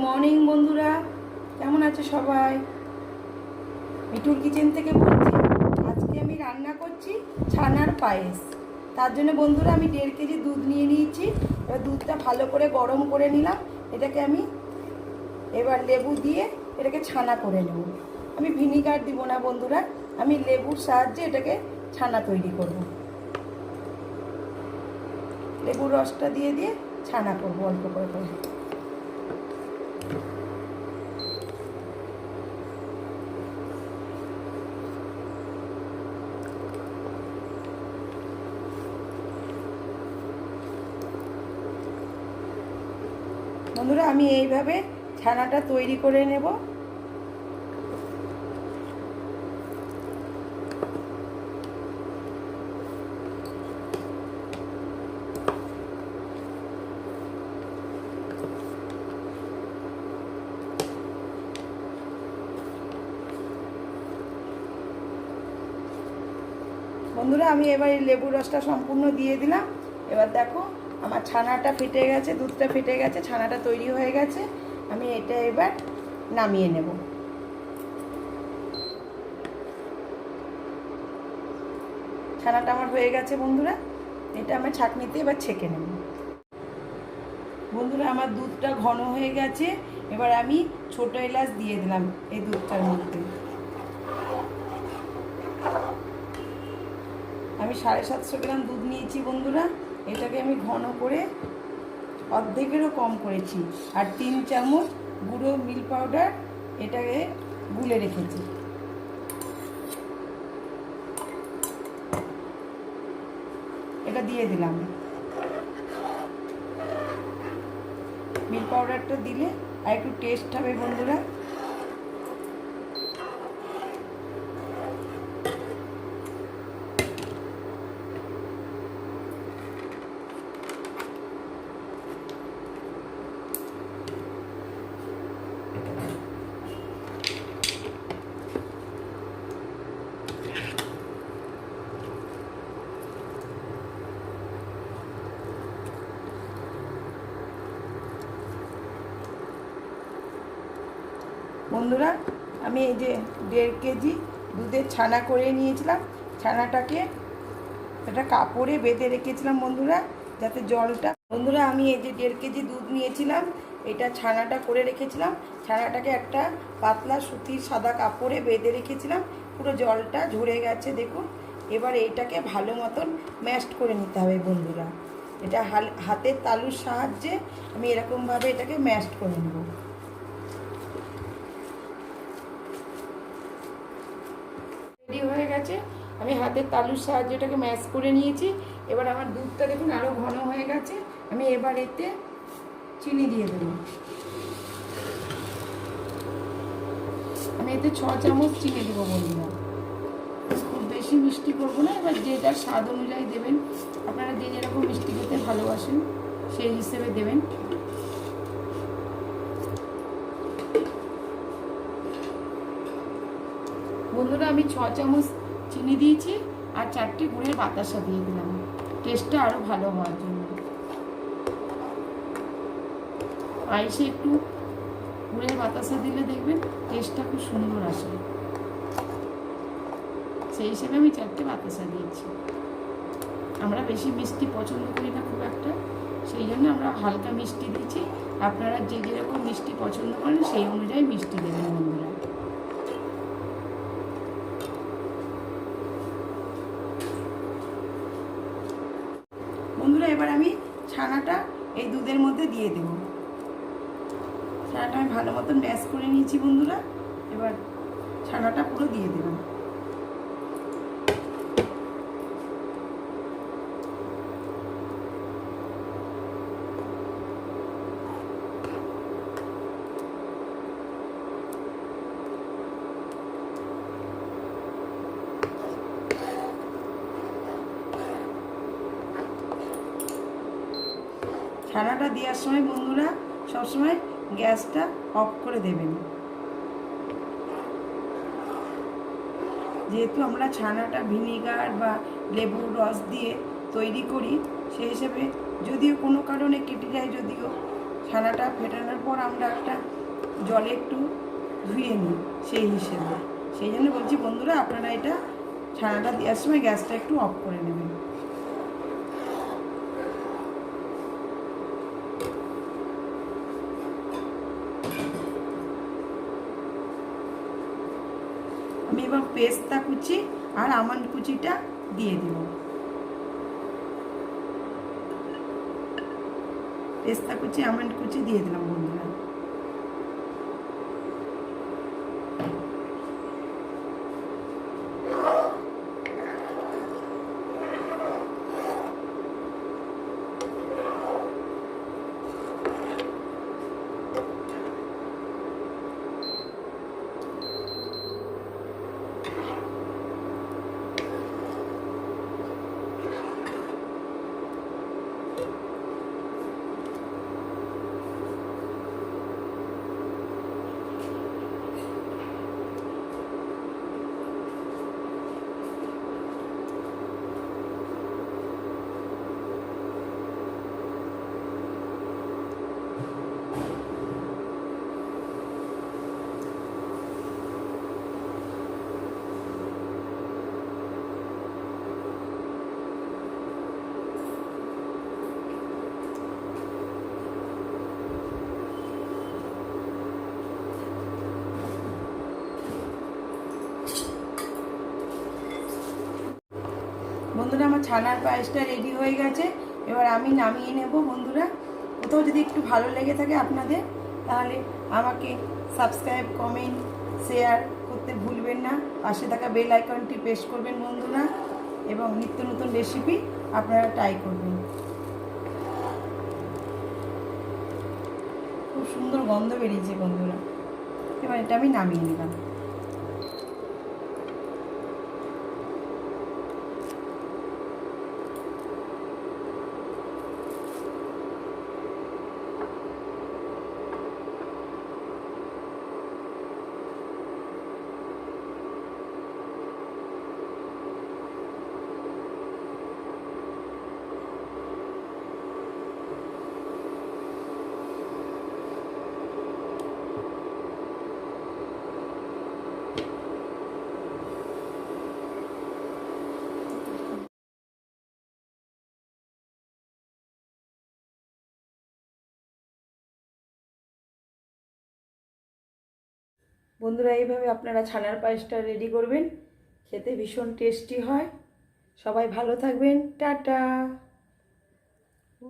Morning বন্ধুরা, কেমন আছে সবাই? মিঠুর কিচেন থেকে বলছি। আজকে আমি রান্না করছি ছানার পায়েস। তার জন্য বন্ধুরা আমি 1.5 কেজি দুধ নিয়ে নিয়েছি। এবার দুধটা ভালো করে গরম করে নিলাম। এটাকে আমি এবার লেবু দিয়ে এটাকে ছানা করে নেব। আমি ভিনিগার দিব না বন্ধুরা, আমি লেবুর সাহায্যে এটাকে ছানা তৈরি করব। লেবুর রসটা দিয়ে দিয়ে ছানা করব অল্প করে করে। বন্ধুরা আমি এইভাবে ছানাটা তৈরি করে নেব। বন্ধুরা আমি এবার এই লেবুর রসটা সম্পূর্ণ দিয়ে দিলাম। এবার দেখো আমার ছানাটা ফেটে গেছে, দুধটা ফেটে গেছে, ছানাটা তৈরি হয়ে গেছে। আমি এটা এবার নামিয়ে নেব। ছানাটা আমার হয়ে গেছে বন্ধুরা, এটা আমার ছাঁকনিতে এবার ছেঁকে নেব। বন্ধুরা আমার দুধটা ঘন হয়ে গেছে। এবার আমি ছোট এলাচ দিয়ে দিলাম এই দুধটার মধ্যে। আমি 750 গ্রাম দুধ নিয়েছি বন্ধুরা। এটাকে আমি ঘন করে অর্ধেকেরও কম করেছি। আর 3 চামচ গুঁড়ো মিল্ক পাউডার এটাকে গুলে রেখেছি। এটা দিয়ে দিলাম। মিল্ক পাউডারটা দিলে আর একটু টেস্ট হবে বন্ধুরা। বন্ধুরা আমি এই যে 1.5 কেজি দুধের ছানা করে নিয়েছিলাম। ছানাটাকে একটা কাপড়ে বেঁধে রেখেছিলাম বন্ধুরা, যাতে জলটা। বন্ধুরা আমি এই যে 1.5 কেজি দুধ নিয়েছিলাম, এটা ছানাটা করে রেখেছিলাম। ছানাটাকে একটা পাতলা সুতির সাদা কাপড়ে বেঁধে রেখেছিলাম। পুরো জলটা ঝরে গেছে দেখুন। এবার এইটাকে ভালো মতন ম্যাশড করে নিতে হবে বন্ধুরা। এটা হাতের তালুর সাহায্যে আমি এরকমভাবে এটাকে ম্যাশড করে নেব। রেডি হয়ে গেছে। আমি হাতের তালুর সাহায্যে এটাকে ম্যাশ করে নিয়েছি। এবার আমার দুধটা দেখুন আরও ঘন হয়ে গেছে। আমি এবার এতে চিনি দিয়ে দেব। আমি এতে 6 চামচ চিনি দেবো বন্ধুরা। খুব বেশি মিষ্টি করবো না। এবার যে যার স্বাদ অনুযায়ী দেবেন। আপনারা যে যেরকম মিষ্টি খেতে ভালোবাসেন সেই হিসেবে দেবেন। বন্ধুরা আমি 6 চামচ চিনি দিয়েছি আর 4টে গুড়ের বাতাসা দিয়ে দিলাম টেস্টটা আরও ভালো হওয়ার জন্য। পায়েসে একটু গুড়ের বাতাসা দিলে দেখবেন টেস্টটা খুব সুন্দর আসে। সেই হিসেবে আমি 4টে বাতাসা দিয়েছি। আমরা বেশি মিষ্টি পছন্দ করি না খুব একটা, সেই জন্য আমরা হালকা মিষ্টি দিয়েছি। আপনারা যে যেরকম মিষ্টি পছন্দ করেন সেই অনুযায়ী মিষ্টি দেবেন বন্ধুরা। বন্ধুরা এবার আমি ছানাটা এই দুধের মধ্যে দিয়ে দেব। ছানাটা আমি ভালো মতন ম্যাশ করে নিয়েছি বন্ধুরা। এবার ছানাটা পুরো দিয়ে দেব। ছানাটা দেওয়ার সময় বন্ধুরা সবসময় গ্যাসটা অফ করে দেবেন। যেহেতু আমরা ছানাটা ভিনিগার বা লেবুর রস দিয়ে তৈরি করি, সেই হিসেবে যদিও কোনো কারণে কেটে যায়, যদিও ছানাটা ফেটানোর পর আমরা একটা জলে একটু ধুয়ে নিই সেই হিসেবে। সেই জন্য বলছি বন্ধুরা, আপনারা এটা ছানাটা দেওয়ার সময় গ্যাসটা একটু অফ করে নেবেন। আমি এবার পেস্তা কুচি আর আমন্ড কুচিটা দিয়ে দেব। পেস্তা কুচি আমন্ড কুচি দিয়ে দিলাম বন্ধুরা। বন্ধুরা, আমার ছানার পায়েসটা রেডি হয়ে গেছে। এবার আমি নামিয়ে নেব। বন্ধুরা, কোথাও যদি একটু ভালো লেগে থাকে আপনাদের, তাহলে আমাকে সাবস্ক্রাইব, কমেন্ট, শেয়ার করতে ভুলবেন না। পাশে থাকা বেল আইকনটি প্রেস করবেন বন্ধুরা, এবং নিত্য নতুন রেসিপি আপনারা ট্রাই করবেন। খুব সুন্দর গন্ধ বেরিয়েছে বন্ধুরা। এবার এটা আমি নামিয়ে নিলাম। বন্ধুরা, এইভাবে আপনারা ছানার পায়েসটা রেডি করবেন, খেতে ভীষণ টেস্টি হয়। সবাই ভালো থাকবেন, টাটা।